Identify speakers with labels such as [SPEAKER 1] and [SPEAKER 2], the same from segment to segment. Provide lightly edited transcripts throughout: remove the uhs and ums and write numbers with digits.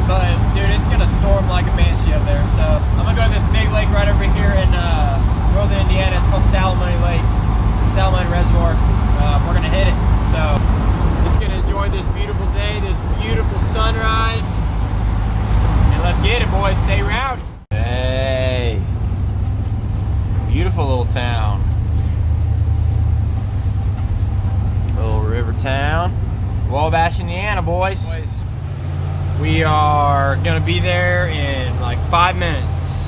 [SPEAKER 1] but dude, it's gonna storm like a banshee up there. So I'm gonna go to this big lake right over here in northern Indiana. It's called Salamonie Lake, Salamonie Reservoir. We're gonna hit it. So just gonna enjoy this beautiful day, this beautiful sunrise, and let's get it, boys. Stay rowdy. Hey, beautiful little town, little river town, Wabash, Indiana, boys. We are gonna be there in like 5 minutes.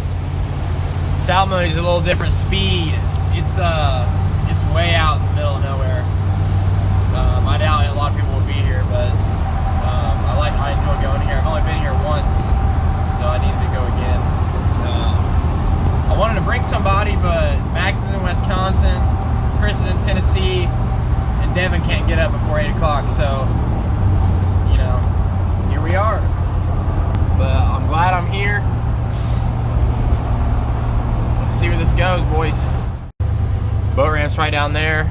[SPEAKER 1] Salamonie's a little different speed. It's way out in the middle of nowhere. I doubt a lot of people will be here, but I enjoy going here. I've only been here once, so I need to go again. I wanted to bring somebody, but Max is in Wisconsin, Chris is in Tennessee, and Devin can't get up before 8 o'clock, so, you know, here we are. But I'm glad I'm here. Let's see where this goes, boys. Boat ramp's right down there,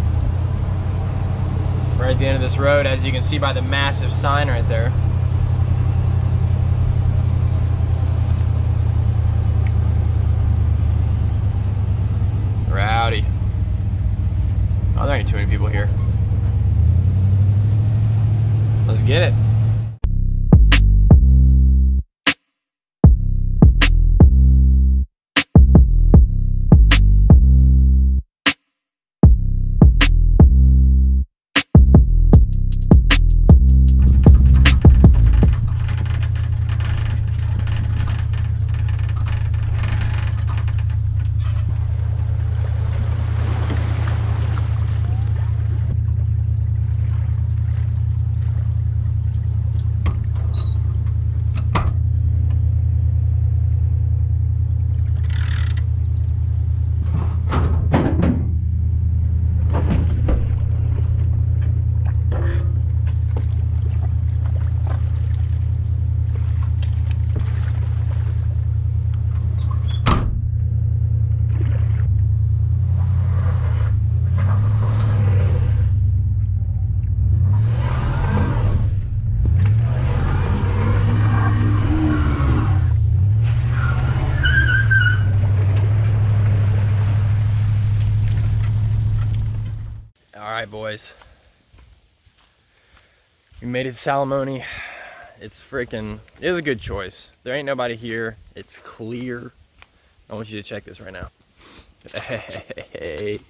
[SPEAKER 1] right at the end of this road, as you can see by the massive sign right there. Rowdy. Oh, there ain't too many people here. Let's get it. Alright, boys, we made it to Salamonie. It is a good choice. There ain't nobody here. It's clear. I want you to check this right now. Hey,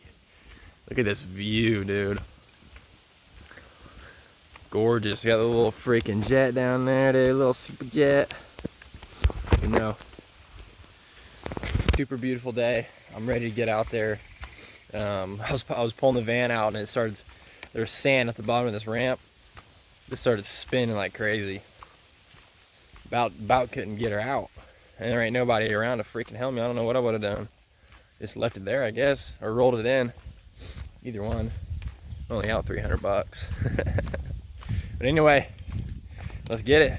[SPEAKER 1] look at this view, dude. Gorgeous. Got a little freaking jet down there, dude. A little Superjet. You know, super beautiful day. I'm ready to get out there. I was pulling the van out, and it started, there was sand at the bottom of this ramp. It started spinning like crazy. About couldn't get her out, and there ain't nobody around to freaking help me. I don't know what I would have done. Just left it there, I guess, or rolled it in. Either one. Only out $300. But anyway, let's get it.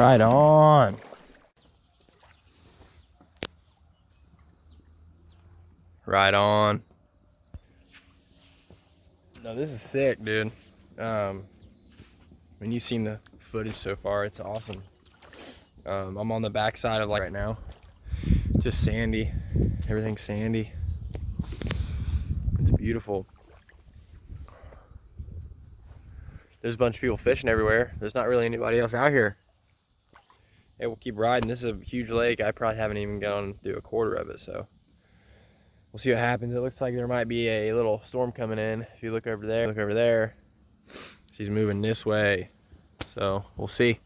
[SPEAKER 1] Right on. Right on. No, this is sick, dude. I mean, you've seen the footage so far. It's awesome. I'm on the backside of like right now. Just sandy. Everything's sandy. It's beautiful. There's a bunch of people fishing everywhere. There's not really anybody else out here. Hey, we'll keep riding. This is a huge lake. I probably haven't even gone through a quarter of it, so we'll see what happens. It looks like there might be a little storm coming in. If you look over there, she's moving this way. So we'll see.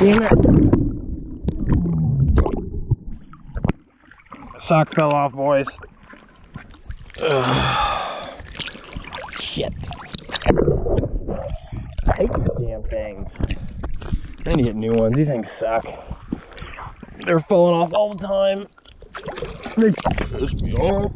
[SPEAKER 2] Damn it. Sock fell off, boys. Ugh. Shit.
[SPEAKER 1] hate these damn things. I need to get new ones. These things suck. They're falling off all the time. They piss me off.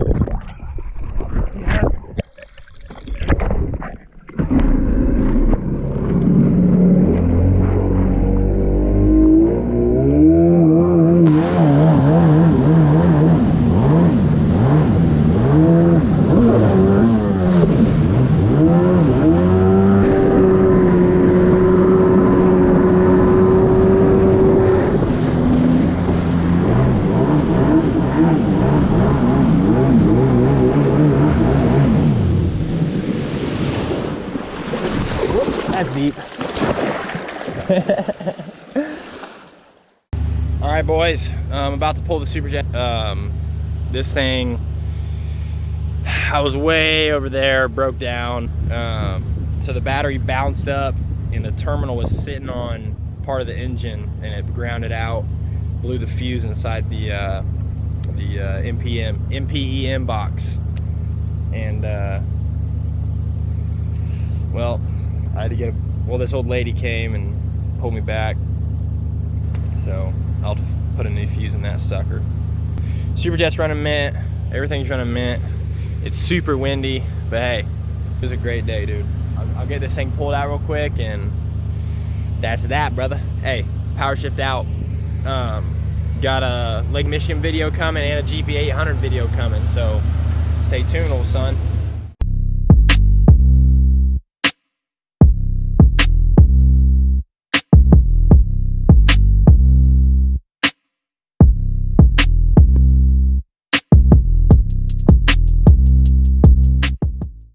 [SPEAKER 1] That's deep. All right, boys. I'm about to pull the Superjet. This thing, I was way over there, broke down. So the battery bounced up, and the terminal was sitting on part of the engine, and it grounded out, blew the fuse inside the MPEM box, and well, I had to get this old lady came and pulled me back, so I'll just put a new fuse in that sucker. Superjet's running mint, everything's running mint. It's super windy, but hey, it was a great day, dude. I'll get this thing pulled out real quick, and that's that, brother. Hey, PowerShift out. Got a Lake Michigan video coming and a GP800 video coming, so stay tuned, old son.